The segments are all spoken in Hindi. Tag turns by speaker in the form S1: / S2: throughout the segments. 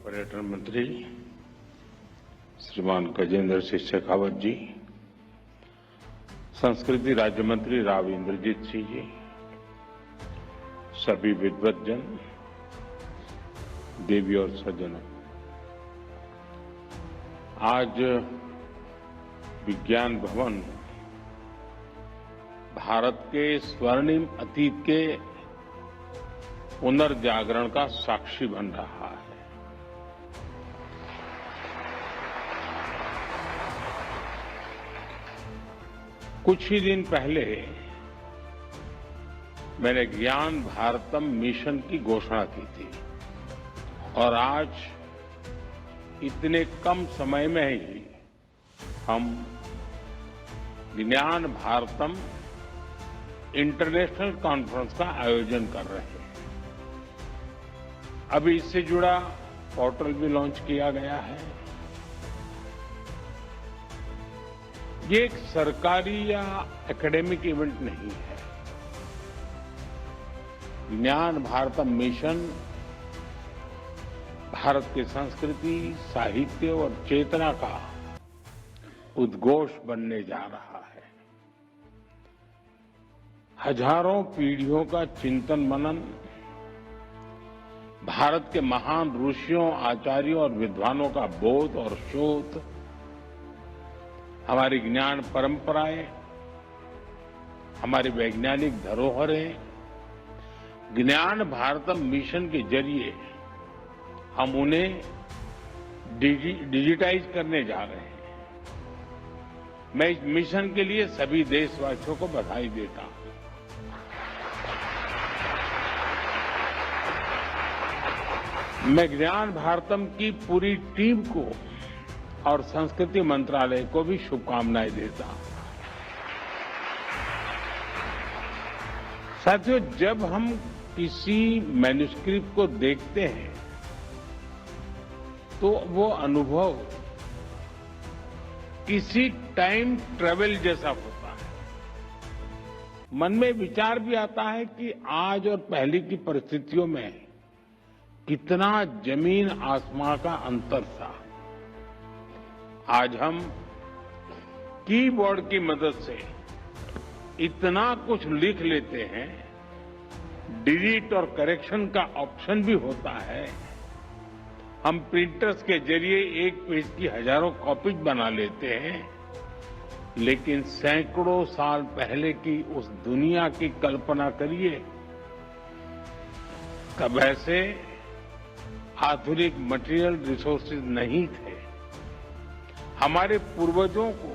S1: पर्यटन मंत्री श्रीमान गजेंद्र सिंह शेखावत जी, संस्कृति राज्य मंत्री राव इंद्रजीत सिंह जी, सभी विद्वतजन, देवी और सज्जनों, आज विज्ञान भवन भारत के स्वर्णिम अतीत के पुनर्जागरण का साक्षी बन रहा है। कुछ ही दिन पहले मैंने ज्ञान भारतम मिशन की घोषणा की थी और आज इतने कम समय में ही हम ज्ञान भारतम इंटरनेशनल कॉन्फ्रेंस का आयोजन कर रहे हैं। अभी इससे जुड़ा पोर्टल भी लॉन्च किया गया है। ये एक सरकारी या एकेडमिक इवेंट नहीं है। ज्ञान भारतम मिशन भारत की संस्कृति, साहित्य और चेतना का उद्घोष बनने जा रहा है। हजारों पीढ़ियों का चिंतन मनन, भारत के महान ऋषियों, आचार्यों और विद्वानों का बोध और शोध, हमारी ज्ञान परंपराएं, हमारी वैज्ञानिक धरोहरें, ज्ञान भारतम मिशन के जरिए हम उन्हें डिजिटाइज करने जा रहे हैं। मैं इस मिशन के लिए सभी देशवासियों को बधाई देता हूं। मैं ज्ञान भारतम की पूरी टीम को और संस्कृति मंत्रालय को भी शुभकामनाएं देता हूं। साथियों, जब हम किसी मैन्युस्क्रिप्ट को देखते हैं तो वो अनुभव किसी टाइम ट्रेवल जैसा होता है। मन में विचार भी आता है कि आज और पहले की परिस्थितियों में कितना जमीन आसमां का अंतर था। आज हम कीबोर्ड की मदद से इतना कुछ लिख लेते हैं, डिलीट और करेक्शन का ऑप्शन भी होता है। हम प्रिंटर्स के जरिए एक पेज की हजारों कॉपीज बना लेते हैं, लेकिन सैकड़ों साल पहले की उस दुनिया की कल्पना करिए। तब ऐसे आधुनिक मटेरियल रिसोर्सेज नहीं थे। हमारे पूर्वजों को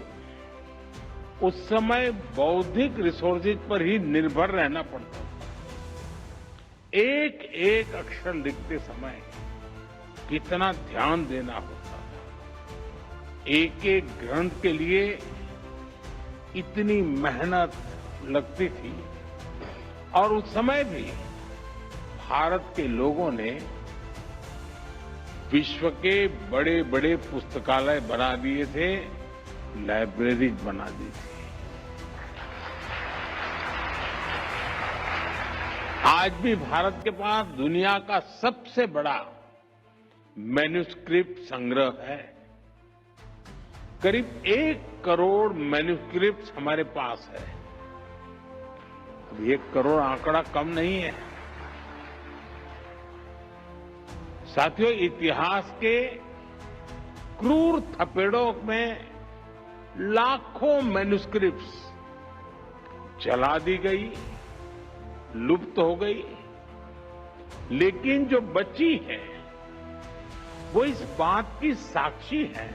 S1: उस समय बौद्धिक रिसोर्सेज पर ही निर्भर रहना पड़ता था। एक एक अक्षर लिखते समय कितना ध्यान देना होता था। एक एक ग्रंथ के लिए इतनी मेहनत लगती थी और उस समय भी भारत के लोगों ने विश्व के बड़े बड़े पुस्तकालय बना दिए थे, लाइब्रेरीज बना दी थी। आज भी भारत के पास दुनिया का सबसे बड़ा मैन्युस्क्रिप्ट संग्रह है। करीब 1 करोड़ मैन्युस्क्रिप्ट हमारे पास है। अब 1 करोड़ आंकड़ा कम नहीं है। साथियों, इतिहास के क्रूर थपेड़ों में लाखों मैन्युस्क्रिप्ट्स जला दी गई, लुप्त हो गई, लेकिन जो बची है वो इस बात की साक्षी है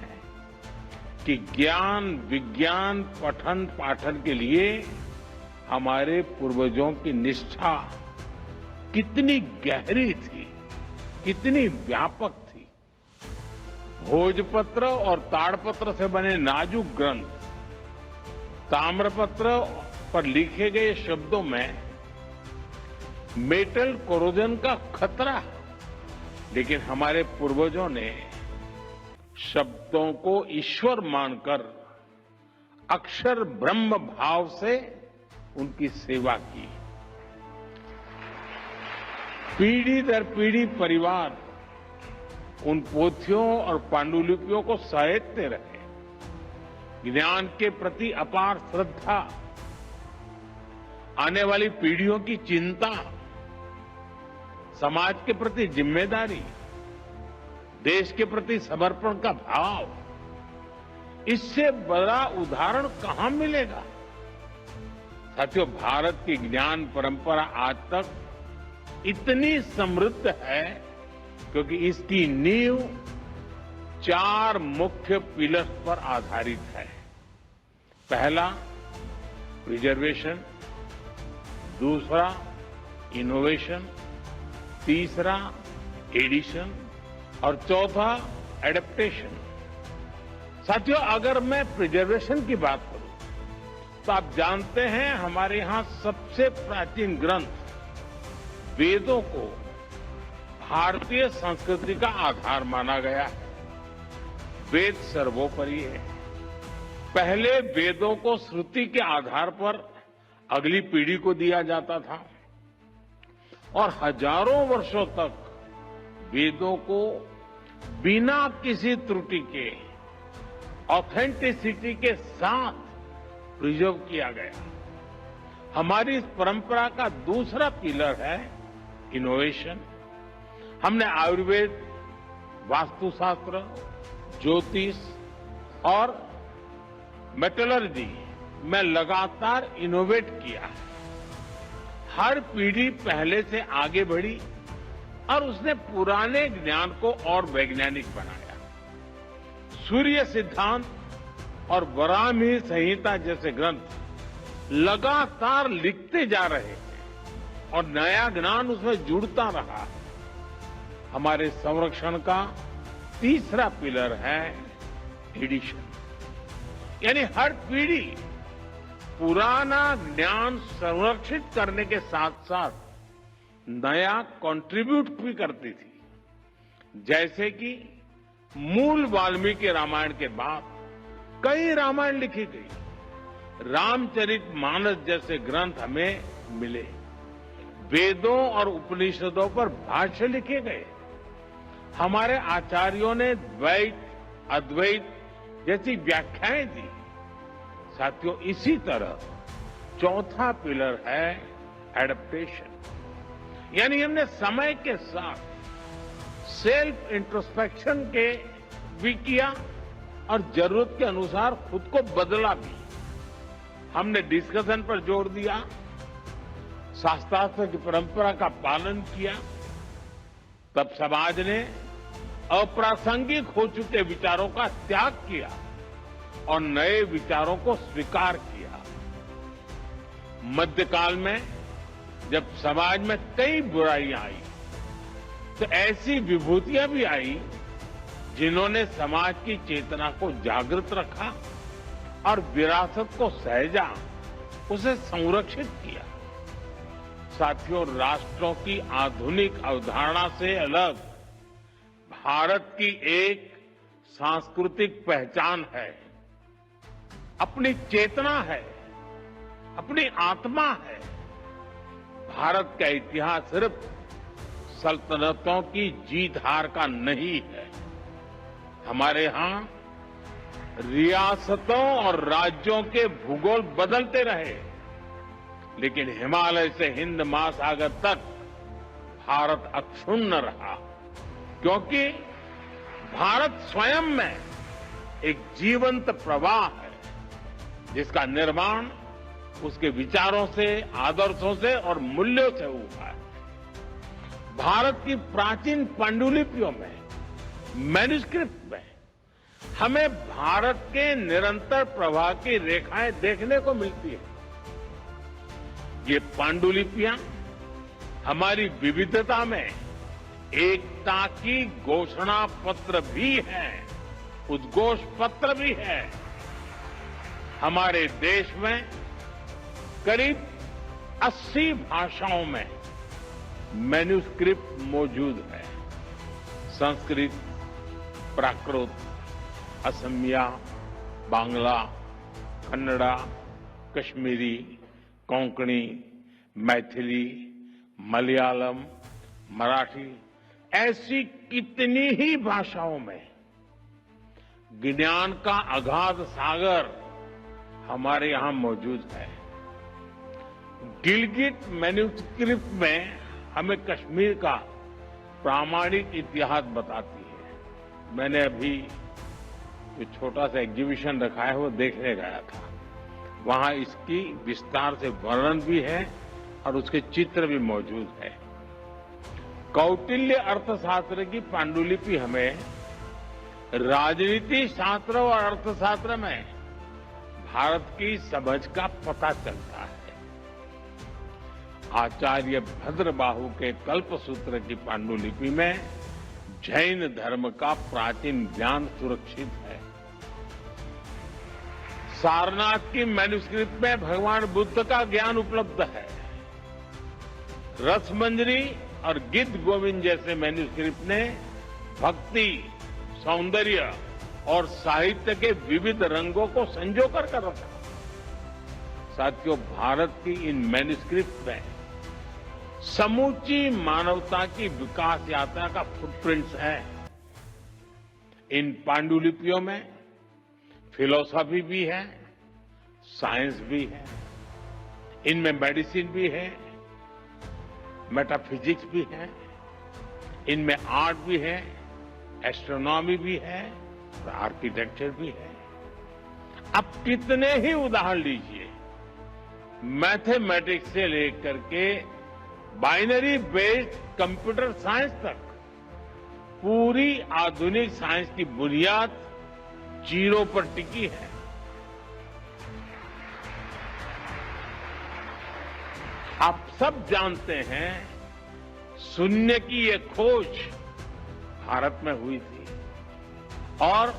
S1: कि ज्ञान, विज्ञान, पठन पाठन के लिए हमारे पूर्वजों की निष्ठा कितनी गहरी थी, कितनी व्यापक थी। भोजपत्र और ताड़पत्र से बने नाजुक ग्रंथ, ताम्रपत्र पर लिखे गए शब्दों में मेटल कोरोजन का खतरा है, लेकिन हमारे पूर्वजों ने शब्दों को ईश्वर मानकर अक्षर ब्रह्म भाव से उनकी सेवा की। पीढ़ी दर पीढ़ी परिवार उन पोथियों और पांडुलिपियों को सहेजते रहे। ज्ञान के प्रति अपार श्रद्धा, आने वाली पीढ़ियों की चिंता, समाज के प्रति जिम्मेदारी, देश के प्रति समर्पण का भाव, इससे बड़ा उदाहरण कहां मिलेगा। साथियों, भारत की ज्ञान परंपरा आज तक इतनी समृद्ध है क्योंकि इसकी नींव 4 मुख्य पिलर्स पर आधारित है। पहला, प्रिजर्वेशन, दूसरा, इनोवेशन, तीसरा, एडिशन और चौथा, एडेप्टेशन। साथियों, अगर मैं प्रिजर्वेशन की बात करूं तो आप जानते हैं हमारे यहां सबसे प्राचीन ग्रंथ वेदों को भारतीय संस्कृति का आधार माना गया है। वेद सर्वोपरि है। पहले वेदों को श्रुति के आधार पर अगली पीढ़ी को दिया जाता था और हजारों वर्षों तक वेदों को बिना किसी त्रुटि के, ऑथेंटिसिटी के साथ प्रिजर्व किया गया। हमारी इस परंपरा का दूसरा पिलर है इनोवेशन। हमने आयुर्वेद, वास्तुशास्त्र, ज्योतिष और मेटलर्जी में लगातार इनोवेट किया है। हर पीढ़ी पहले से आगे बढ़ी और उसने पुराने ज्ञान को और वैज्ञानिक बनाया। सूर्य सिद्धांत और वराहमिहिर संहिता जैसे ग्रंथ लगातार लिखते जा रहे हैं और नया ज्ञान उसमें जुड़ता रहा। हमारे संरक्षण का तीसरा पिलर है एडिशन, यानी हर पीढ़ी पुराना ज्ञान संरक्षित करने के साथ साथ नया कंट्रीब्यूट भी करती थी। जैसे कि मूल वाल्मीकि रामायण के बाद कई रामायण लिखी गई, रामचरितमानस जैसे ग्रंथ हमें मिले, वेदों और उपनिषदों पर भाष्य लिखे गए, हमारे आचार्यों ने द्वैत, अद्वैत जैसी व्याख्याएं दी। साथियों, इसी तरह चौथा पिलर है एडप्टेशन, यानी हमने समय के साथ सेल्फ इंट्रोस्पेक्शन के भी किया और जरूरत के अनुसार खुद को बदला भी। हमने डिस्कशन पर जोर दिया, शास्त्रार्थ की परंपरा का पालन किया, तब समाज ने अप्रासंगिक हो चुके विचारों का त्याग किया और नए विचारों को स्वीकार किया। मध्यकाल में जब समाज में कई बुराइयां आई तो ऐसी विभूतियां भी आई जिन्होंने समाज की चेतना को जागृत रखा और विरासत को सहेजा, उसे संरक्षित किया। साथियों, राष्ट्रों की आधुनिक अवधारणा से अलग भारत की एक सांस्कृतिक पहचान है, अपनी चेतना है, अपनी आत्मा है। भारत का इतिहास सिर्फ सल्तनतों की जीत हार का नहीं है। हमारे यहां रियासतों और राज्यों के भूगोल बदलते रहे, लेकिन हिमालय से हिंद महासागर तक भारत अक्षुण्ण रहा, क्योंकि भारत स्वयं में एक जीवंत प्रवाह है जिसका निर्माण उसके विचारों से, आदर्शों से और मूल्यों से हुआ है। भारत की प्राचीन पांडुलिपियों में, मैन्युस्क्रिप्ट में हमें भारत के निरंतर प्रवाह की रेखाएं देखने को मिलती है। ये पांडुलिपियां हमारी विविधता में एकता की घोषणा पत्र भी है, उद्घोष पत्र भी है। हमारे देश में करीब 80 भाषाओं में मैन्युस्क्रिप्ट मौजूद है। संस्कृत, प्राकृत, असमिया, बांग्ला, कन्नड़ा, कश्मीरी, कोंकणी, मैथिली, मलयालम, मराठी ऐसी कितनी ही भाषाओं में ज्ञान का अगाध सागर हमारे यहां मौजूद है। गिलगित मैन्यूस्क्रिप्ट में हमें कश्मीर का प्रामाणिक इतिहास बताती है। मैंने अभी जो छोटा सा एग्जीबिशन रखा है वो देखने गया था। वहां इसकी विस्तार से वर्णन भी है और उसके चित्र भी मौजूद है। कौटिल्य अर्थशास्त्र की पांडुलिपि हमें राजनीति शास्त्र और अर्थशास्त्र में भारत की समझ का पता चलता है। आचार्य भद्रबाहु के कल्पसूत्र की पांडुलिपि में जैन धर्म का प्राचीन ज्ञान सुरक्षित है। सारनाथ की मैन्यूस्क्रिप्ट में भगवान बुद्ध का ज्ञान उपलब्ध है। रसमंजरी और गिद्ध गोविंद जैसे मैन्यूस्क्रिप्ट ने भक्ति, सौंदर्य और साहित्य के विविध रंगों को संजो कर रखा। साथियों, भारत की इन मैन्यूस्क्रिप्ट में समूची मानवता की विकास यात्रा का फुटप्रिंट्स है। इन पांडुलिपियों में फिलॉसफी भी है, साइंस भी है, इनमें मेडिसिन भी है, मेटाफिजिक्स भी है, इनमें आर्ट भी है, एस्ट्रोनॉमी भी है और आर्किटेक्चर भी है। अब कितने ही उदाहरण लीजिए, मैथमेटिक्स से लेकर के बाइनरी बेस्ड कंप्यूटर साइंस तक पूरी आधुनिक साइंस की बुनियाद जीरो पर टिकी है। आप सब जानते हैं, शून्य की ये खोज भारत में हुई थी और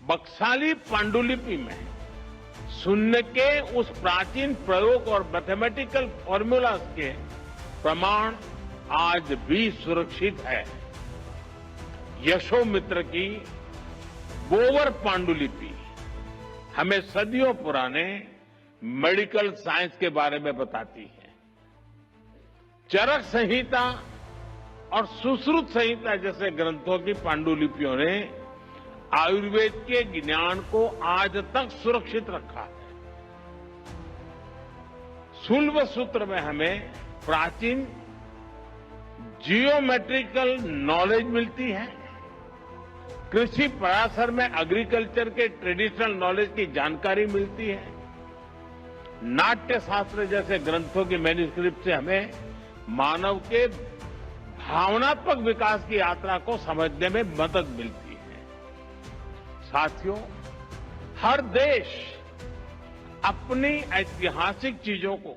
S1: बक्साली पांडुलिपि में शून्य के उस प्राचीन प्रयोग और मैथमेटिकल फॉर्मूलाज के प्रमाण आज भी सुरक्षित है। यशोमित्र की बोवर पांडुलिपि हमें सदियों पुराने मेडिकल साइंस के बारे में बताती है। चरक संहिता और सुश्रुत संहिता जैसे ग्रंथों की पांडुलिपियों ने आयुर्वेद के ज्ञान को आज तक सुरक्षित रखा है। शूल्व सूत्र में हमें प्राचीन जियोमेट्रिकल नॉलेज मिलती है। कृषि पराशर में एग्रीकल्चर के ट्रेडिशनल नॉलेज की जानकारी मिलती है। नाट्य शास्त्र जैसे ग्रंथों की मैन्यूस्क्रिप्ट से हमें मानव के भावनात्मक विकास की यात्रा को समझने में मदद मिलती है। साथियों, हर देश अपनी ऐतिहासिक चीजों को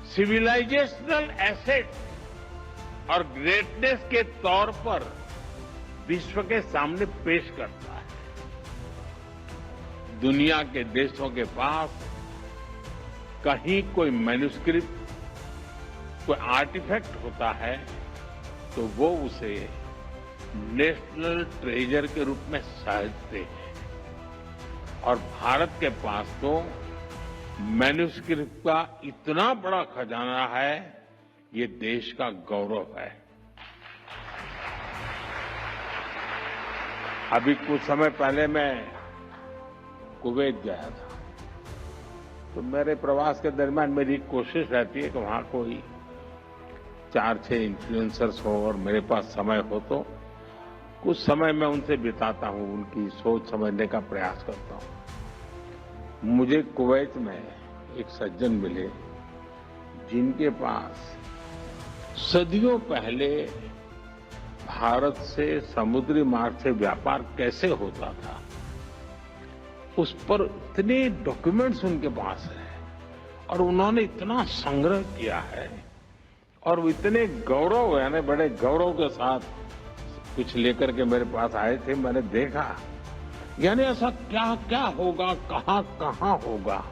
S1: सिविलाइजेशनल एसेट और ग्रेटनेस के तौर पर विश्व के सामने पेश करता है। दुनिया के देशों के पास कहीं कोई मैन्यूस्क्रिप्ट, कोई आर्टिफैक्ट होता है तो वो उसे नेशनल ट्रेजर के रूप में सहेजते हैं। और भारत के पास तो मैन्यूस्क्रिप्ट का इतना बड़ा खजाना है, ये देश का गौरव है। अभी कुछ समय पहले मैं कुवैत गया था, तो मेरे प्रवास के दरमियान मेरी कोशिश रहती है कि वहां कोई 4-6 इन्फ्लुएंसर्स हो और मेरे पास समय हो तो कुछ समय मैं उनसे बिताता हूं, उनकी सोच समझने का प्रयास करता हूं। मुझे कुवैत में एक सज्जन मिले जिनके पास सदियों पहले भारत से समुद्री मार्ग से व्यापार कैसे होता था, उस पर इतने डॉक्यूमेंट्स उनके पास है और उन्होंने इतना संग्रह किया है और वो इतने गौरव, यानी बड़े गौरव के साथ कुछ लेकर के मेरे पास आए थे। मैंने देखा, यानी ऐसा क्या क्या होगा, कहां कहां होगा,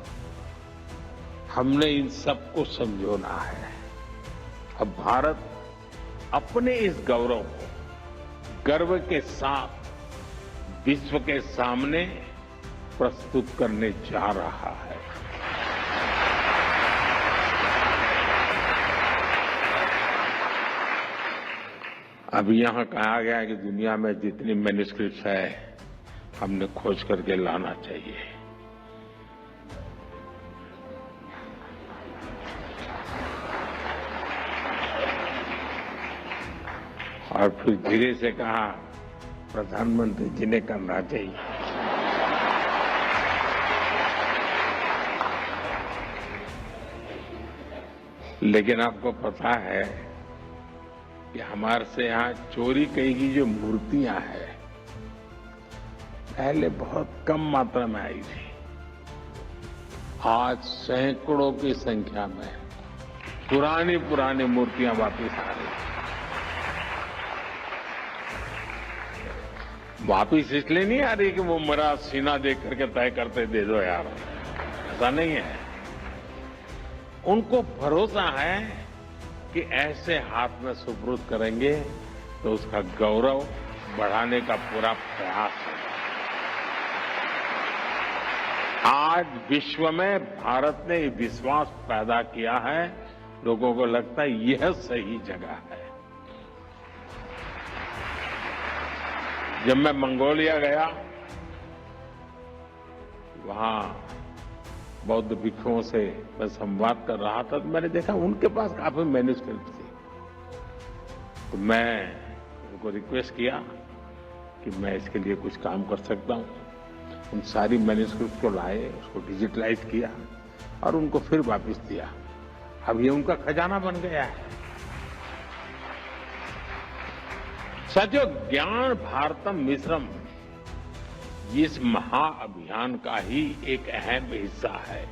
S1: हमने इन सबको समझोना है। अब भारत अपने इस गौरव को गर्व के साथ विश्व के सामने प्रस्तुत करने जा रहा है। अभी यहाँ कहा गया है कि दुनिया में जितनी मैन्युस्क्रिप्ट्स है हमने खोज करके लाना चाहिए। और फिर धीरे से कहा प्रधानमंत्री जी ने करना चाहिए। लेकिन आपको पता है कि हमारे से यहाँ चोरी की जो मूर्तियां हैं पहले बहुत कम मात्रा में आई थी, आज सैकड़ों की संख्या में पुरानी मूर्तियां वापस आ रही। वापिस इसलिए नहीं आ रही कि वो मेरा सीना देख करके तय करते दे दो यार, ऐसा नहीं है। उनको भरोसा है कि ऐसे हाथ में सुपुर्द करेंगे तो उसका गौरव बढ़ाने का पूरा प्रयास है। आज विश्व में भारत ने विश्वास पैदा किया है, लोगों को लगता है यह सही जगह है। जब मैं मंगोलिया गया, वहां बौद्ध भिक्षुओं से मैं संवाद कर रहा था तो मैंने देखा उनके पास काफी मैन्युस्क्रिप्ट थी। तो मैं उनको रिक्वेस्ट किया कि मैं इसके लिए कुछ काम कर सकता हूं। उन सारी मैन्युस्क्रिप्ट को लाए, उसको डिजिटलाइज किया और उनको फिर वापस दिया। अब ये उनका खजाना बन गया है। साथियों, ज्ञान भारतम मिश्रम इस महाअभियान का ही एक अहम हिस्सा है।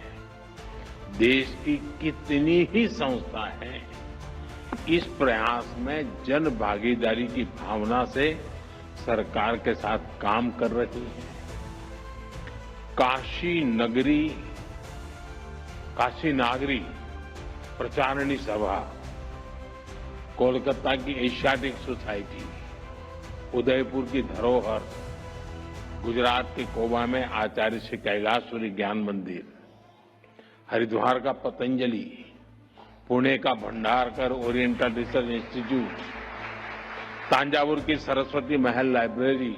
S1: देश की कितनी ही संस्था हैं इस प्रयास में जन भागीदारी की भावना से सरकार के साथ काम कर रही है। काशी नागरी प्रचारणी सभा, कोलकाता की एशियाटिक सोसाइटी, उदयपुर की धरोहर, गुजरात के कोबा में आचार्य श्री कैलाशपुरी ज्ञान मंदिर, हरिद्वार का पतंजलि, पुणे का Bhandarkar oriental research institute, Thanjavur की सरस्वती महल लाइब्रेरी,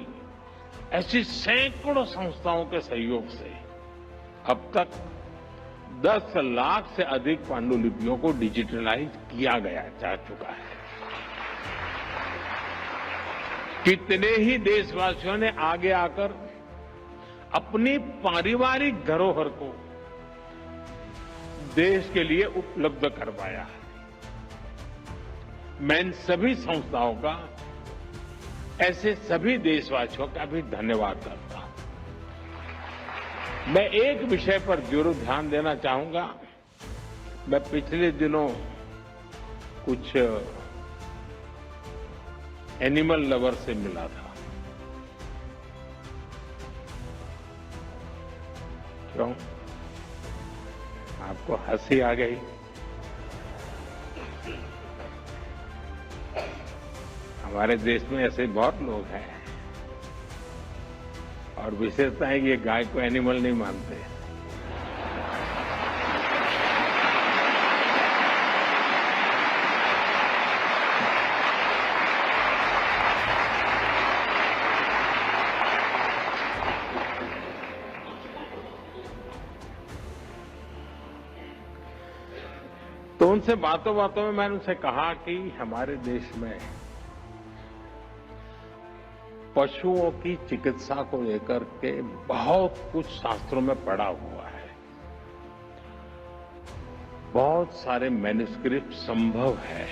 S1: ऐसी सैकड़ों संस्थाओं के सहयोग से अब तक 10 लाख से अधिक पांडुलिपियों को डिजिटलाइज किया जा चुका है। कितने ही देशवासियों ने आगे आकर अपनी पारिवारिक धरोहर को देश के लिए उपलब्ध करवाया है। मैं इन सभी संस्थाओं का, ऐसे सभी देशवासियों का भी धन्यवाद करता हूं। मैं एक विषय पर जरूर ध्यान देना चाहूंगा। मैं पिछले दिनों कुछ एनिमल लवर से मिला था। क्यों? आपको हंसी आ गई? हमारे देश में ऐसे बहुत लोग हैं और विशेषता है कि ये गाय को एनिमल नहीं मानते। तो उनसे बातों बातों में मैंने उनसे कहा कि हमारे देश में पशुओं की चिकित्सा को लेकर के बहुत कुछ शास्त्रों में पढ़ा हुआ है। बहुत सारे मैन्युस्क्रिप्ट संभव है।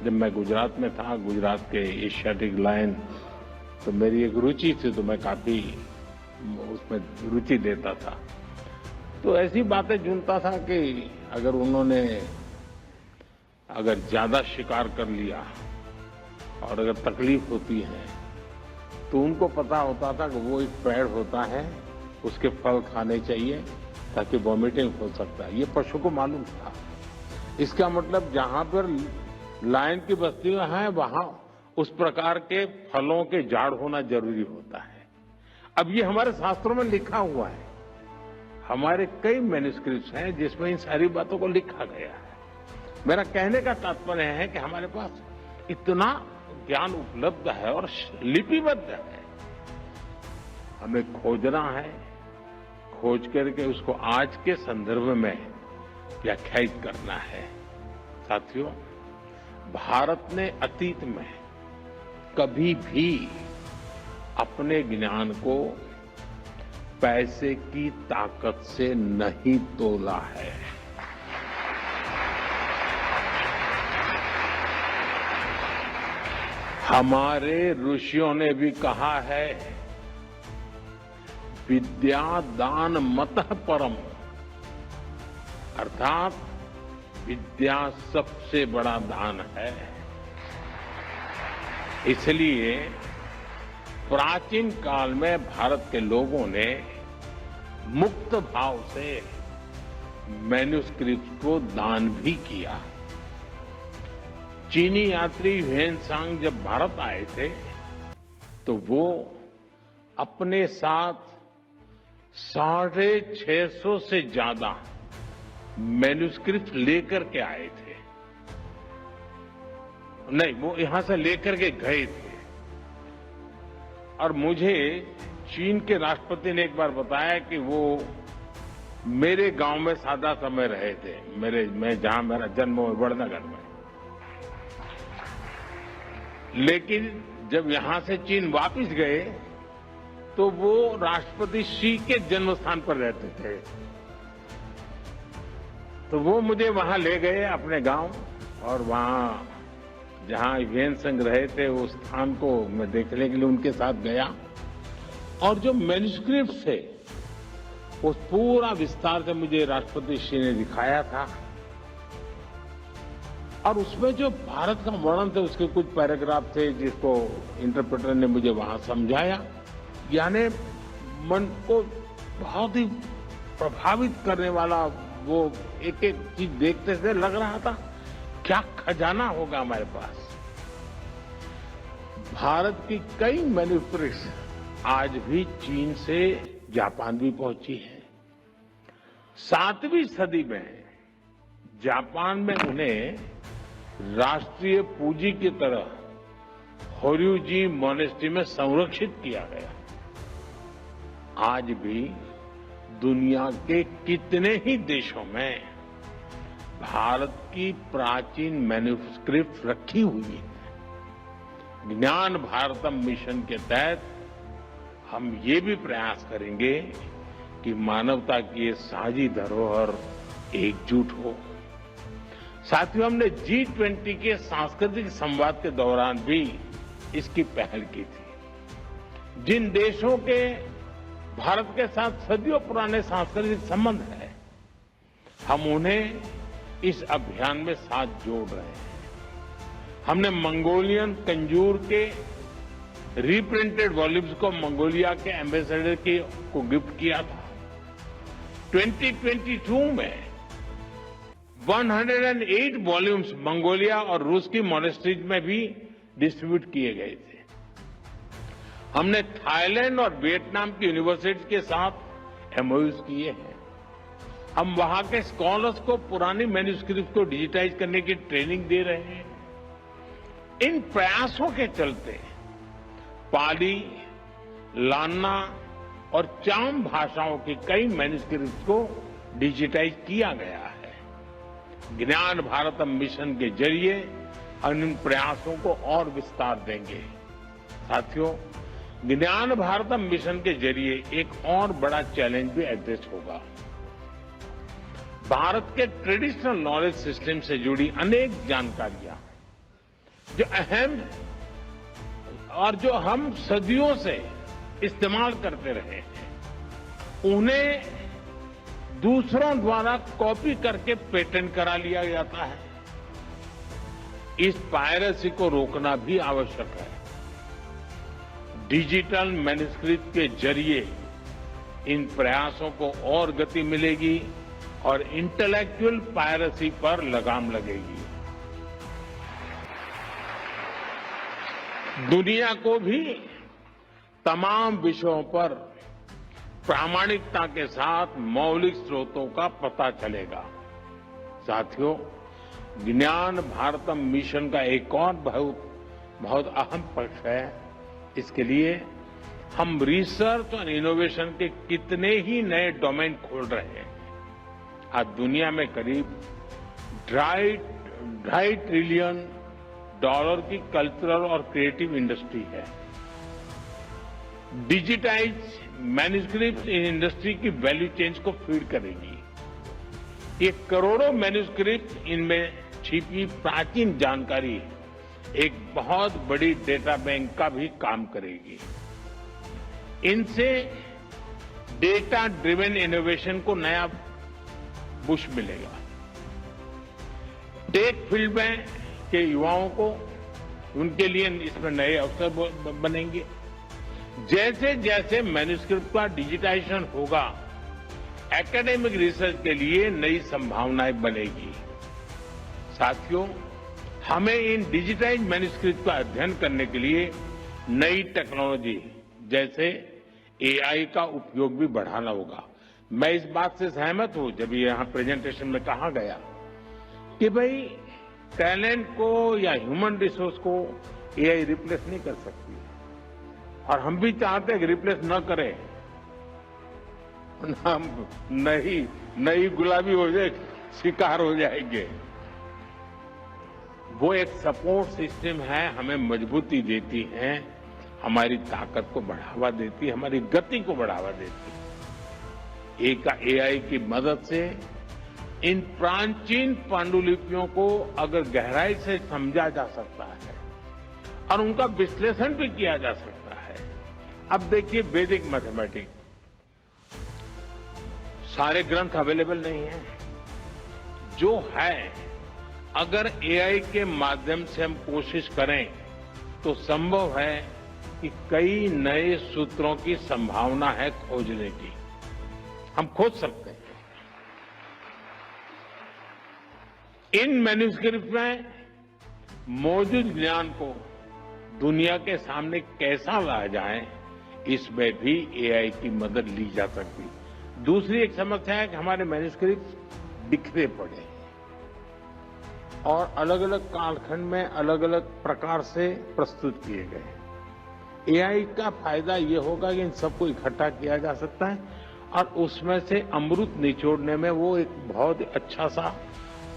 S1: जब मैं गुजरात में था, गुजरात के एशियाटिक लायन, तो मेरी एक रुचि थी, तो मैं काफी उसमें रुचि लेता था। तो ऐसी बातें ढूंढता था कि अगर ज्यादा शिकार कर लिया और अगर तकलीफ होती है तो उनको पता होता था कि वो एक पेड़ होता है, उसके फल खाने चाहिए ताकि वॉमिटिंग हो सकता है। ये पशु को मालूम था। इसका मतलब जहां पर लायन की बस्तियां हैं वहां उस प्रकार के फलों के झाड़ होना जरूरी होता है। अब ये हमारे शास्त्रों में लिखा हुआ है। हमारे कई मैन्युस्क्रिप्ट्स हैं जिसमें इन सारी बातों को लिखा गया है। मेरा कहने का तात्पर्य है कि हमारे पास इतना ज्ञान उपलब्ध है और लिपिबद्ध है। हमें खोजना है, खोज करके उसको आज के संदर्भ में व्याख्यायित करना है। साथियों, भारत ने अतीत में कभी भी अपने ज्ञान को पैसे की ताकत से नहीं तोला है। हमारे ऋषियों ने भी कहा है, विद्या दान मतः परम, अर्थात विद्या सबसे बड़ा दान है। इसलिए प्राचीन काल में भारत के लोगों ने मुक्त भाव से मैन्युस्क्रिप्ट को दान भी किया। चीनी यात्री ह्वेनसांग जब भारत आए थे तो वो अपने साथ 650 से ज्यादा मैन्युस्क्रिप्ट लेकर के आए थे। नहीं, वो यहां से लेकर के गए थे। और मुझे चीन के राष्ट्रपति ने एक बार बताया कि वो मेरे गांव में सादा समय रहे थे, मैं जहां मेरा जन्म हुआ वड़नगर में। लेकिन जब यहां से चीन वापस गए तो वो राष्ट्रपति शी के जन्म स्थान पर रहते थे। तो वो मुझे वहां ले गए अपने गांव, और वहां जहां ह्वेनसांग रहे थे उस स्थान को मैं देखने के लिए उनके साथ गया। और जो मैन्युस्क्रिप्ट थे वो पूरा विस्तार से मुझे राष्ट्रपति शी ने दिखाया था। और उसमें जो भारत का वर्णन थे उसके कुछ पैराग्राफ थे जिसको इंटरप्रेटर ने मुझे वहां समझाया। यानी मन को बहुत ही प्रभावित करने वाला वो एक एक चीज देखते से लग रहा था क्या खजाना होगा हमारे पास। भारत की कई मैन्युस्क्रिप्ट्स आज भी चीन से जापान भी पहुंची है। 7वीं सदी में जापान में उन्हें राष्ट्रीय पूंजी की तरह होर्युजी मोनेस्ट्री में संरक्षित किया गया। आज भी दुनिया के कितने ही देशों में भारत की प्राचीन मैन्युस्क्रिप्ट रखी हुई है। ज्ञान भारतम मिशन के तहत हम ये भी प्रयास करेंगे कि मानवता की ये साझी धरोहर एकजुट हो। साथियों, हमने G20 के सांस्कृतिक संवाद के दौरान भी इसकी पहल की थी। जिन देशों के भारत के साथ सदियों पुराने सांस्कृतिक संबंध हैं, हम उन्हें इस अभियान में साथ जोड़ रहे हैं। हमने मंगोलियन कंजूर के रिप्रिंटेड वॉल्यूम्स को मंगोलिया के एम्बेसडर को गिफ्ट किया था। 2022 में 108 वॉल्यूम्स मंगोलिया और रूस की मॉनेस्ट्रीज में भी डिस्ट्रीब्यूट किए गए थे। हमने थाईलैंड और वियतनाम की यूनिवर्सिटीज के साथ एमओयूज किए हैं। हम वहां के स्कॉलर्स को पुरानी मैन्युस्क्रिप्ट को डिजिटाइज करने की ट्रेनिंग दे रहे हैं। इन प्रयासों के चलते पाली, लाना और चाम भाषाओं की कई मैन्युस्क्रिप्ट को डिजिटाइज किया गया है। ज्ञान भारतम मिशन के जरिए हम इन प्रयासों को और विस्तार देंगे। साथियों, ज्ञान भारतम मिशन के जरिए एक और बड़ा चैलेंज भी एड्रेस होगा। भारत के ट्रेडिशनल नॉलेज सिस्टम से जुड़ी अनेक जानकारियां जो अहम और जो हम सदियों से इस्तेमाल करते रहे हैं, उन्हें दूसरों द्वारा कॉपी करके पेटेंट करा लिया जाता है। इस पायरेसी को रोकना भी आवश्यक है। डिजिटल मैन्युस्क्रिप्ट के जरिए इन प्रयासों को और गति मिलेगी और इंटेलेक्चुअल पायरेसी पर लगाम लगेगी। दुनिया को भी तमाम विषयों पर प्रामाणिकता के साथ मौलिक स्रोतों का पता चलेगा। साथियों, ज्ञान भारतम मिशन का एक और बहुत अहम पक्ष है। इसके लिए हम रिसर्च और इनोवेशन के कितने ही नए डोमेन खोल रहे हैं। आज दुनिया में करीब ढाई ट्रिलियन डॉलर की कल्चरल और क्रिएटिव इंडस्ट्री है। डिजिटाइज मैन्यूस्क्रिप्ट इन इंडस्ट्री की वैल्यू चेन को फीड करेगी। ये करोड़ों मैन्यूस्क्रिप्ट इनमें छिपी प्राचीन जानकारी एक बहुत बड़ी डेटा बैंक का भी काम करेगी। इनसे डेटा ड्रिवन इनोवेशन को नया पुश मिलेगा। टेक फील्ड में के युवाओं को उनके लिए इसमें नए अवसर बनेंगे। जैसे जैसे मैन्यूस्क्रिप्ट का डिजिटाइजेशन होगा, एकेडमिक रिसर्च के लिए नई संभावनाएं बनेगी। साथियों, हमें इन डिजिटाइज मैन्यूस्क्रिप्ट का अध्ययन करने के लिए नई टेक्नोलॉजी जैसे एआई का उपयोग भी बढ़ाना होगा। मैं इस बात से सहमत हूं जब यहां प्रेजेंटेशन में कहा गया कि भाई टैलेंट को या ह्यूमन रिसोर्स को एआई रिप्लेस नहीं कर सकती, और हम भी चाहते हैं कि रिप्लेस न करे, हम नई गुलाबी हो जाए, शिकार हो जाएंगे। वो एक सपोर्ट सिस्टम है, हमें मजबूती देती है, हमारी ताकत को बढ़ावा देती है, हमारी गति को बढ़ावा देती है। एआई की मदद से इन प्राचीन पांडुलिपियों को अगर गहराई से समझा जा सकता है और उनका विश्लेषण भी किया जा सकता है। अब देखिए, वैदिक मैथमेटिक्स सारे ग्रंथ अवेलेबल नहीं है। जो है, अगर एआई के माध्यम से हम कोशिश करें तो संभव है कि कई नए सूत्रों की संभावना है खोजने की। हम खोज सकते हैं। इन मैन्यूस्क्रिप्ट में मौजूद ज्ञान को दुनिया के सामने कैसा लाया जाए, इसमें भी एआई की मदद ली जा सकती है। दूसरी एक समस्या है कि हमारे मैन्यूस्क्रिप्ट बिखरे पड़े हैं और अलग अलग कालखंड में अलग अलग प्रकार से प्रस्तुत किए गए। एआई का फायदा ये होगा कि इन सबको इकट्ठा किया जा सकता है और उसमें से अमृत निचोड़ने में वो एक बहुत अच्छा सा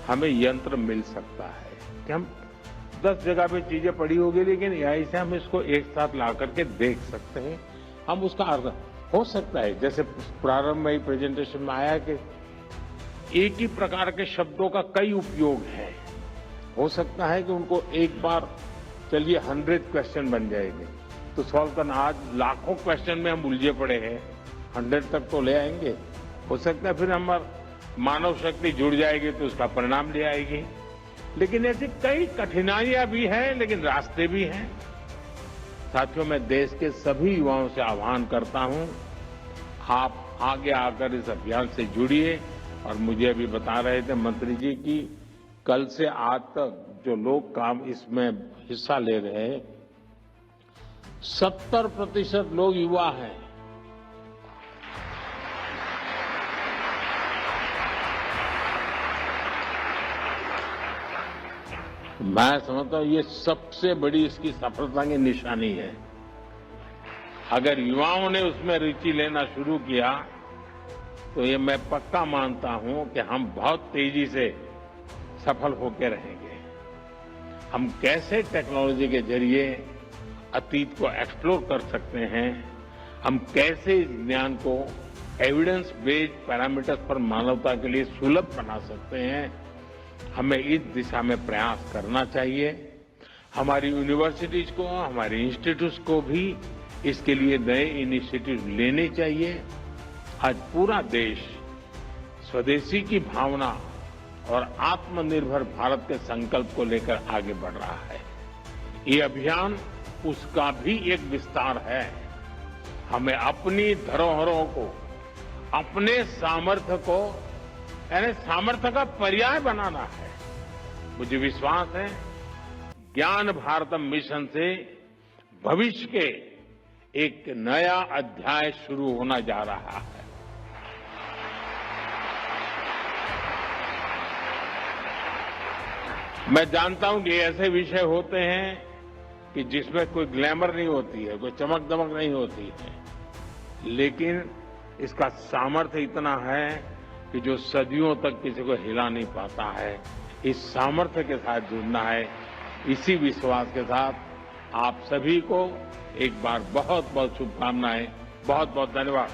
S1: हमें यंत्र मिल सकता है कि हम 10 जगह पे चीजें पड़ी होगी, लेकिन एआई से हम इसको एक साथ ला करके देख सकते हैं। हम उसका अर्थ हो सकता है, जैसे प्रारंभ में ही प्रेजेंटेशन में आया कि एक ही प्रकार के शब्दों का कई उपयोग है। हो सकता है कि उनको एक बार चलिए 100 क्वेश्चन बन जाएंगे तो सॉल्व करना। आज लाखों क्वेश्चन में हम उलझे पड़े हैं, 100 तक तो ले आएंगे। हो सकता है फिर हमारा मानव शक्ति जुड़ जाएगी तो उसका परिणाम ले आएगी। लेकिन ऐसी कई कठिनाइयां भी हैं, लेकिन रास्ते भी हैं। साथियों, मैं देश के सभी युवाओं से आह्वान करता हूं, आप आगे आकर इस अभियान से जुड़िए। और मुझे अभी बता रहे थे मंत्री जी की कल से आज तक जो लोग काम इसमें हिस्सा ले रहे हैं, 70% लोग युवा हैं। मैं समझता हूं ये सबसे बड़ी इसकी सफलता की निशानी है। अगर युवाओं ने उसमें रुचि लेना शुरू किया तो ये मैं पक्का मानता हूं कि हम बहुत तेजी से सफल होकर रहेंगे। हम कैसे टेक्नोलॉजी के जरिए अतीत को एक्सप्लोर कर सकते हैं, हम कैसे इस ज्ञान को एविडेंस बेस्ड पैरामीटर्स पर मानवता के लिए सुलभ बना सकते हैं, हमें इस दिशा में प्रयास करना चाहिए। हमारी यूनिवर्सिटीज को, हमारे इंस्टीट्यूट्स को भी इसके लिए नए इनिशिएटिव लेने चाहिए। आज पूरा देश स्वदेशी की भावना और आत्मनिर्भर भारत के संकल्प को लेकर आगे बढ़ रहा है। ये अभियान उसका भी एक विस्तार है। हमें अपनी धरोहरों को, अपने सामर्थ्य को, यानी सामर्थ्य का पर्याय बनाना है। मुझे विश्वास है ज्ञान भारतम मिशन से भविष्य के एक नया अध्याय शुरू होना जा रहा है। मैं जानता हूं कि ऐसे विषय होते हैं कि जिसमें कोई ग्लैमर नहीं होती है, कोई चमक दमक नहीं होती है, लेकिन इसका सामर्थ्य इतना है कि जो सदियों तक किसी को हिला नहीं पाता है। इस सामर्थ्य के साथ जुड़ना है। इसी विश्वास के साथ आप सभी को एक बार बहुत बहुत शुभकामनाएं, बहुत बहुत धन्यवाद।